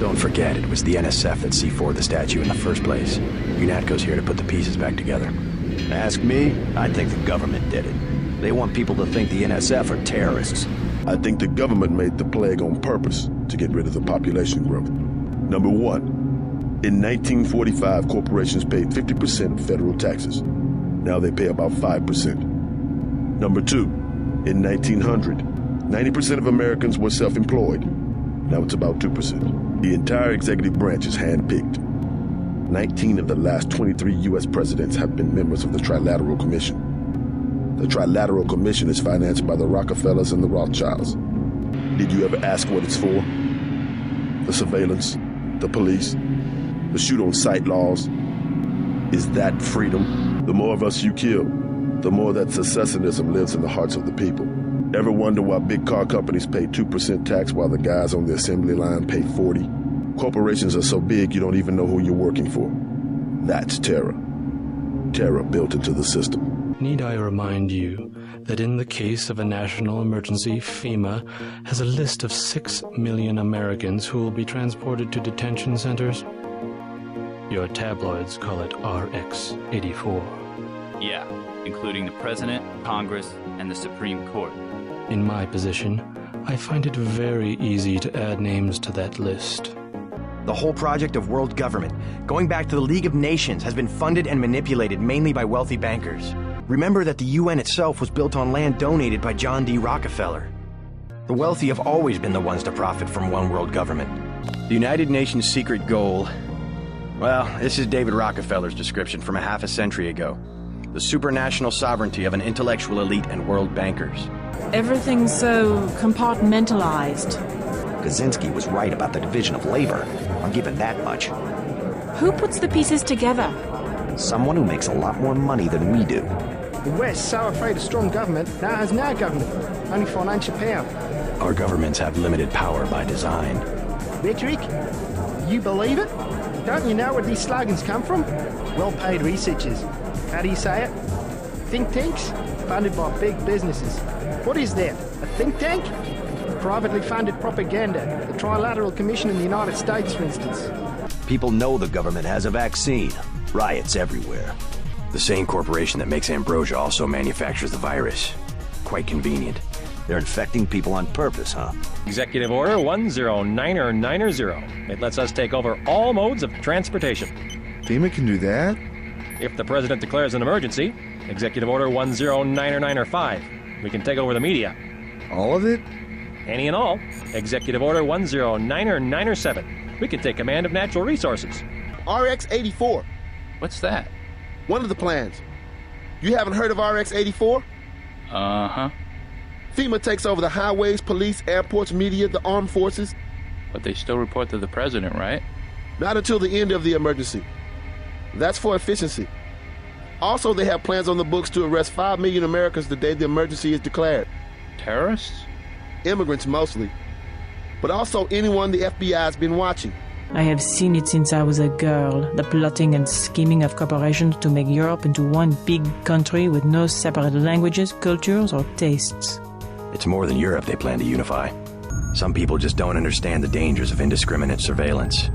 Don't forget, it was the NSF that C4'd the statue in the first place. UNATCO's here to put the pieces back together. Ask me, I think the government did it. They want people to think the NSF are terrorists. I think the government made the plague on purpose to get rid of the population growth. Number one, in 1945, corporations paid 50% of federal taxes. Now they pay about 5%. Number two, in 1900, 90% of Americans were self-employed. Now it's about 2%. The entire executive branch is hand-picked. 19 of the last 23 U.S. presidents have been members of the Trilateral Commission. The Trilateral Commission is financed by the Rockefellers and the Rothschilds. Did you ever ask what it's for? The surveillance, the police, the shoot-on-sight laws. Is that freedom? The more of us you kill, the more that secessionism lives in the hearts of the people. Ever wonder why big car companies pay 2% tax while the guys on the assembly line pay 40%? Corporations are so big you don't even know who you're working for. That's terror. Terror built into the system. Need I remind you that in the case of a national emergency, FEMA has a list of 6 million Americans who will be transported to detention centers? Your tabloids call it RX-84. Yeah, including the President, Congress, and the Supreme Court. In my position, I find it very easy to add names to that list. The whole project of world government, going back to the League of Nations, has been funded and manipulated mainly by wealthy bankers. Remember that the UN itself was built on land donated by John D. Rockefeller. The wealthy have always been the ones to profit from one world government. The United Nations' secret goal... Well, this is David Rockefeller's description from a half a century ago. The supranational sovereignty of an intellectual elite and world bankers. Everything's so compartmentalized. Kaczynski was right about the division of labor. I'll give it that much. Who puts the pieces together? Someone who makes a lot more money than we do. The West, so afraid of strong government, now has no government, only financial power. Our governments have limited power by design. Rhetoric? You believe it? Don't you know where these slogans come from? Well-paid researchers. How do you say it? Think tanks? Funded by big businesses. What is that? A think tank? Privately funded propaganda. The Trilateral Commission in the United States, for instance. People know the government has a vaccine. Riots everywhere. The same corporation that makes ambrosia also manufactures the virus. Quite convenient. They're infecting people on purpose, huh? Executive Order 109090. It lets us take over all modes of transportation. FEMA can do that? If the President declares an emergency, Executive Order 109095, we can take over the media. All of it? Any and all. Executive Order 109097. We can take command of natural resources. RX-84. What's that? One of the plans. You haven't heard of RX-84? Uh-huh. FEMA takes over the highways, police, airports, media, the armed forces. But they still report to the President, right? Not until the end of the emergency. That's for efficiency. Also, they have plans on the books to arrest 5 million Americans the day the emergency is declared. Terrorists? Immigrants mostly. But also anyone the FBI has been watching. I have seen it since I was a girl, the plotting and scheming of corporations to make Europe into one big country with no separate languages, cultures, or tastes. It's more than Europe they plan to unify. Some people just don't understand the dangers of indiscriminate surveillance.